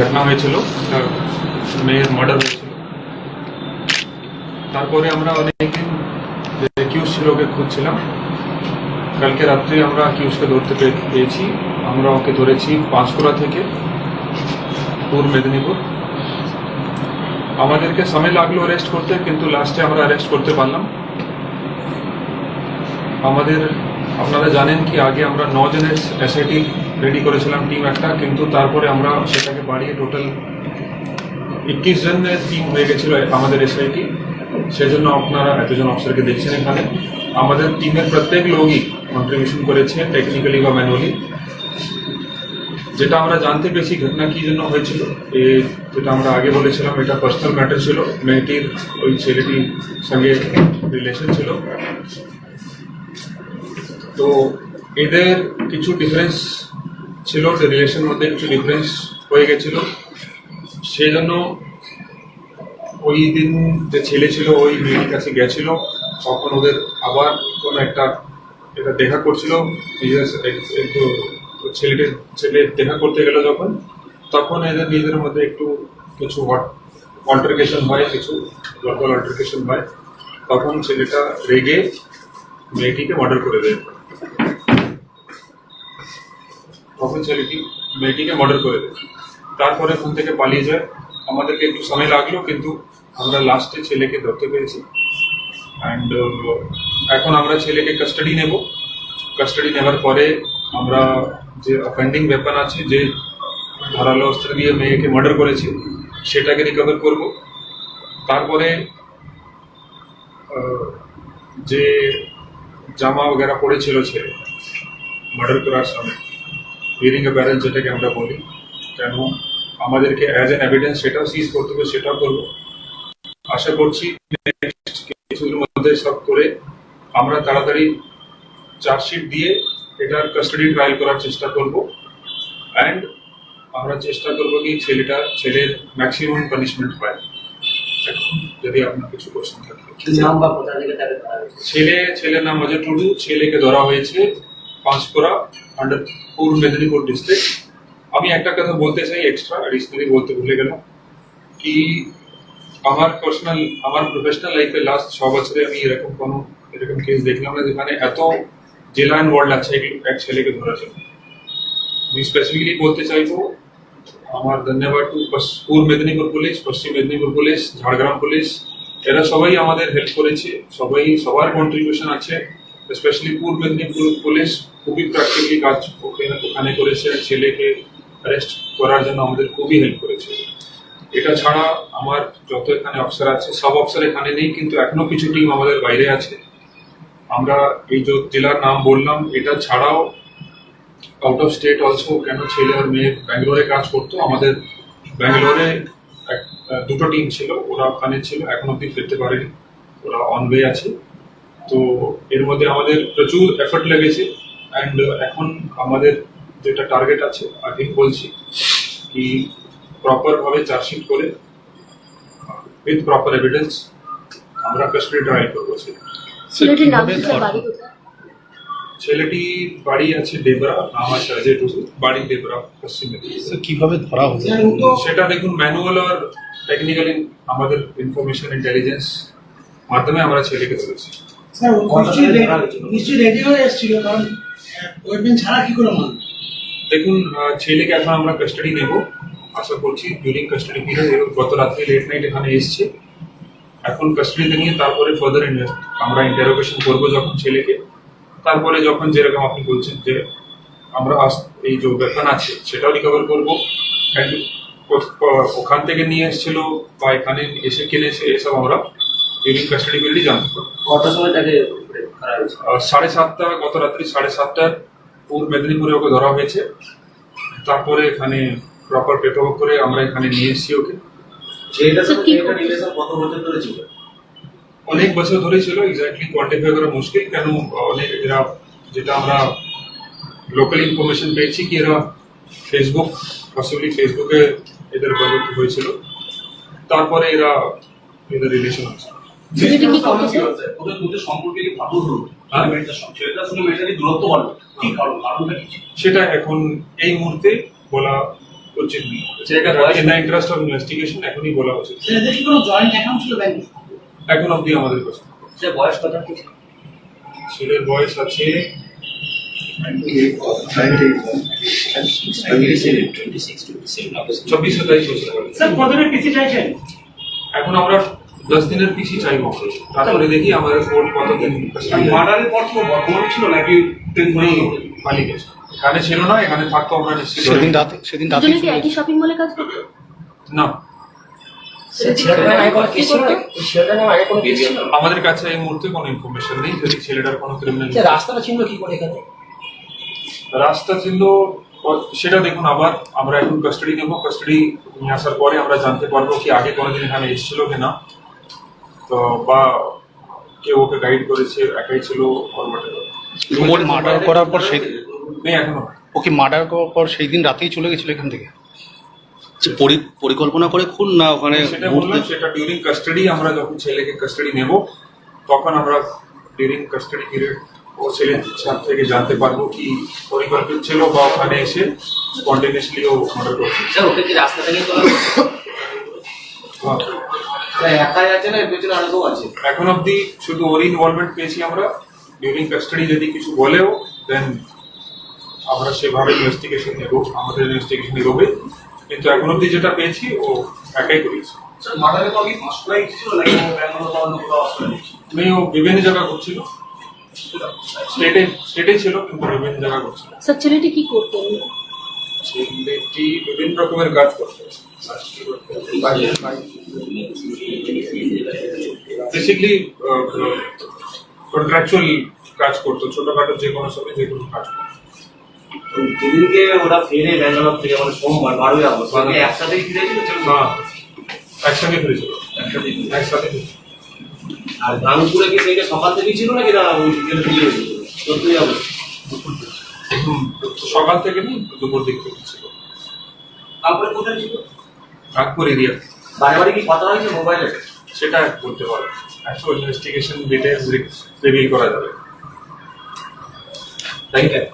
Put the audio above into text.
ঘটনা হয়েছিল, একটা মেয়ের মার্ডার হয়েছিল। তারপরে আমরা অনেকদিন যে অ্যাকিউজ ছিল ওকে খুঁজছিলাম। কালকে রাত্রে আমরা অ্যাকিউজকে ধরতে পেয়েছি। আমরা ওকে ধরেছি পাঁশকুড়া থেকে পূর্ব মেদিনীপুর। আমাদেরকে সময় লাগলো অ্যারেস্ট করতে, কিন্তু লাস্টে আমরা অ্যারেস্ট করতে পারলাম। আমাদের আপনারা জানেন কি আগে আমরা 9 জনের এসআইটি রেডি করেছিলাম টিম একটা, কিন্তু তারপরে আমরা সেটাকে বাড়িয়ে টোটাল 21 জনের টিম হয়ে গেছিল আমাদের এসআইটি। সেজন্য আপনারা এতজন অফিসারকে দেখছেন এখানে। আমাদের টিমের প্রত্যেক লোকই কন্ট্রিবিউশন করেছে, টেকনিক্যালি বা ম্যানুয়ালি। যেটা আমরা জানতে পেরেছি ঘটনা কি জন্য হয়েছিল, যেটা আমরা আগে বলেছিলাম, এটা পার্সোনাল ম্যাটার ছিল। মেয়েটির ওই ছেলেটির সঙ্গে রিলেশন ছিল। তো এদের কিছু ডিফারেন্স ছিল, রিলেশনের মধ্যে কিছু ডিফারেন্স হয়ে গেছিল। সেই জন্য ওই দিন যে ছেলে ছিল ওই মেয়েটির কাছে গেছিল, তখন ওদের আবার কোনো একটা এটা দেখা করছিল। নিজের ছেলে দেখা করতে গেল যখন, তখন এদের নিজেদের মধ্যে একটু কিছু অল্টারকেশন হয়, কিছু ভার্বাল অল্টারকেশন হয়। তখন ছেলেটা রেগে মেয়েটিকে মার্ডার করে দেয়। তারপরে ওখান থেকে পালিয়ে যায়। আমাদেরকে একটু সময় লাগলো, কিন্তু আমরা লাস্টে ছেলেকে ধরতে পেরেছি। অ্যান্ড এখন আমরা ছেলেকে কাস্টাডি নেব। কাস্টাডি নেওয়ার পরে আমরা যে অফেন্ডিং ওয়েপন আছে, যে ধারালো অস্ত্র দিয়ে মেয়েকে মার্ডার করেছি, সেটাকে রিকভার করব। তারপরে যে জামা वगैरह পড়েছিল ছেলে মার্ডার করার সময়, বিয়ারিং এ ব্যারেল যেটাকে আমরা বলি, কেন আমাদেরকে অ্যাজ এন এভিডেন্স সেটাও সিজ করতে হবে, সেটাও করবো। আশা করছি কিছুদিনের মধ্যে সব করে আমরা তাড়াতাড়ি চার্জশিট দিয়ে এটার কাস্টাডি ট্রায়াল করার চেষ্টা করব। অ্যান্ড আমরা চেষ্টা করবো কি ছেলের ম্যাক্সিমাম পানিশমেন্ট পায়। এখন যদি আপনার কিছু কোশ্চেন থাকে। ছেলের নাম অজয় টুডু। ছেলেকে ধরা হয়েছে পাঁশকুড়া আন্ডার পূর্ব মেদিনীপুর ডিস্ট্রিক্ট। আমি একটা কথা বলতে চাই, এক্সট্রা এডিশনালি বলতে ভুলে গেলাম কি, আমার প্রফেশনাল লাইফে লাস্ট 6 বছরে আমি এরকম কেস দেখলাম না যেখানে এত জেলা ইনভলভ আছে এক ছেলেকে ধরার জন্য। আমি স্পেসিফিকলি বলতে চাইবো আমার ধন্যবাদ টু পূর্ব মেদিনীপুর পুলিশ, পশ্চিম মেদিনীপুর পুলিশ, ঝাড়গ্রাম পুলিশ। এরা সবাই আমাদের হেল্প করেছে, সবার কন্ট্রিবিউশন আছে। স্পেশালি পূর্ব মেদিনীপুর পুলিশ খুবই প্র্যাকটিক্যালি কাজ ওখানে করেছে, ছেলেকে অ্যারেস্ট করার জন্য আমাদের খুবই হেল্প করেছে। এটা ছাড়া আমার যত এখানে অফিসার আছে, সব অফিসার এখানে নেই, কিন্তু এখনো কিছু টিম আমাদের বাইরে আছে। আমরা এই যে জেলার নাম বললাম, এটা ছাড়াও আউট অফ স্টেট অলসো, কেন ছেলে আর মেয়ে ব্যাঙ্গালোরে কাজ করতো। আমাদের ব্যাঙ্গালোরে দুটো টিম ছিল, ওরা ওখানে ছিল, এখন অব্দি ফিরতে পারেনি, ওরা অন ওয়ে আছে। তো এর মধ্যে আমাদের প্রচুর এফর্ট লেগেছে। অ্যান্ড এখন আমাদের যেটা টার্গেট আছে, আগে বলছি কি, প্রপার ভাবে চার্জশিট করে উইথ প্রপার এভিডেন্স আমরা কাস্টাডি ট্রায়াল করবো। ছেলেটি বাড়ি আছে ডেবরা, নাম আছে অজয় টুডু, বাড়ি ডেবরা, পশ্চিম মেদিনীপুর। কিভাবে ধরা হয়েছে সেটা দেখুন ম্যানুয়াল আর টেকনিক্যাল আমাদের ইনফরমেশন ইন্টেলিজেন্স মাধ্যমে আমরা ছেলেকে ধরেছি। দেখুন ছেলেকে এখন আমরা কাস্টাডি নেব, আশা করছি ডিউরিং কাস্টাডি পিরিয়ড। গত রাত্রে লেট নাইট এখানে এসছে, এখন কাস্টাডিতে নিয়ে তারপরে ফার্দার আমরা ইন্টারোগেশন করবো যখন ছেলেকে। তারপরে যখন যেরকম আপনি বলছেন যে আমরা এই যে ওয়েপন আছে সেটাও রিকভার করবো। ওখান থেকে নিয়ে এসেছিল বা এখানে এসে কিনেছে, এসব আমরা ডিউরিং কাস্টাডি পিরিয়ডই জানতে পারবো। কত সময় তাকে 7:30, গত রাত্রি 7:30 পূর্ব মেদিনীপুরে ওকে ধরা হয়েছে। তারপরে এখানে প্রপার পেপার করে আমরা এখানে নিয়ে এসেছি ওকে। কত বছর ধরে ছিল? অনেক বছর ধরে ছিল, এক্স্যাক্টলি কোয়ান্টিফাই করা মুশকিল। কেন অনেক এরা, যেটা আমরা লোকাল ইনফরমেশন পেয়েছি কি এরা ফেসবুকে এদের বন্ধুত্ব হয়েছিল, তারপরে এদের রিলেশন আছে। সেটা এখন এই মুহূর্তে বলা উচিত নেই। ছেলেটার বয়স in the interest of investigation এখনই বলা উচিত। ছেলেদের কি কোনো জয়েন্ট অ্যাকাউন্ট ছিল ব্যাংকে? এখন অবধি আমাদের কাছে সে বয়স কত কি? ছেলের বয়স আছে 24-27 বছর। স্যার কতদিনের পিসি চাইছেন? এখন আমরা 10 দিনের পিসি চাইবো, তারপরে দেখি আমাদের কোর্ট কতদিন মার্ডারের পর তো বর্তমানে ছিল নাকি পালিয়ে গেছে। এখানে ছিল না, এখানে থাকতো আমরা নিশ্চিত সেদিন রাতে দুজনে কি একই শপিং মলে কাজ করতো? না। ছেলেটার নামে আগে কোনো কেস ছিল? ছেলেটার নামে আগে কোনো কেস ছিল? আমাদের কাছে এই মুহূর্তে কোনো ইনফরমেশন নেই যদি ছেলেটার কোনো ক্রিমিনাল রাস্তাটা চিনল কি করে এখানে? রাস্তা ছিল সেটা দেখুন, আবার আমরা এখন কাস্টাডি নেব। কাস্টাডি নিয়ে আসার পরে আমরা জানতে পারবো কি আগে কোনোদিন এখানে এসেছিল কিনা, তো বা কেউ ওকে গাইড করেছে, একাই ছিল মার্ডার করার পর সেই নেই এখনো। ওকে মার্ডার করার পর সেই দিন রাতেই চলে গেছিল এখান থেকে। পরিকল্পনা করে খুন না ওখানে সেটা বললাম, সেটা ডিউরিং কাস্টাডি আমরা যখন ছেলেকে কাস্টাডি নেব তখন আমরা ডিউরিং কাস্টাডি পিরিয়ড ও ছেলের থেকে জানতে পারবো কি পরিকল্পিত ছিল বা ওখানে এসে স্পন্টেনিয়াসলি ও মার্ডার করছে। স্যার ওকে কি রাস্তা থেকে তোলা একাই আছে না এর পেছনে আরো কেউ আছে? এখন অব্দি শুধু ওর ইনভলভমেন্ট পেয়েছি আমরা। ডিউরিং কাস্টাডি যদি কিছু বলেও দেন আমরা সেভাবে ইনভেস্টিগেশন নেব, আমাদের ইনভেস্টিগেশন এগোবে, কিন্তু এখন অব্দি যেটা পেয়েছি ও একাই করেছে। স্যার মার্ডারের পর কি হসপিটাল ছিল নাকি ব্যাঙ্গালোর বা অন্য কোথাও হসপিটাল? ও বিভিন্ন জায়গা করছিল, স্টেটে ছিল কিন্তু বিভিন্ন জায়গা করছিল। স্যার ছেলেটি কি করতো? ছেলেটি বিভিন্ন রকমের কাজ করতো, বেসিকলি কন্ট্রাকচুয়াল কাজ করতো, ছোটখাটো যে কোনো সময় যে কোনো কাজ করতো। যেদিনকে ওরা ফিরে ব্যাঙ্গালোর থেকে মানে সোমবার 12 আগস্ট একসাথেই ফিরেছিল? হ্যাঁ, একসঙ্গে ফিরেছিল, একসাথে। আর রামপুরে কি সেইটা সকাল থেকে ছিল নাকি না ওই বিকেলে ফিরে গেছিল? 14 আগস্ট সকাল থেকে নেই, দুপুর দিক থেকে ছিল। তারপরে কোথায় ছিল? নাগপুর এরিয়া। বারে বারে কি কথা হয়েছে মোবাইলে? সেটা করতে পারে, অ্যাকচুয়াল ইনভেস্টিগেশন ডিটেলস রিভিল করা যাবে। Thank you.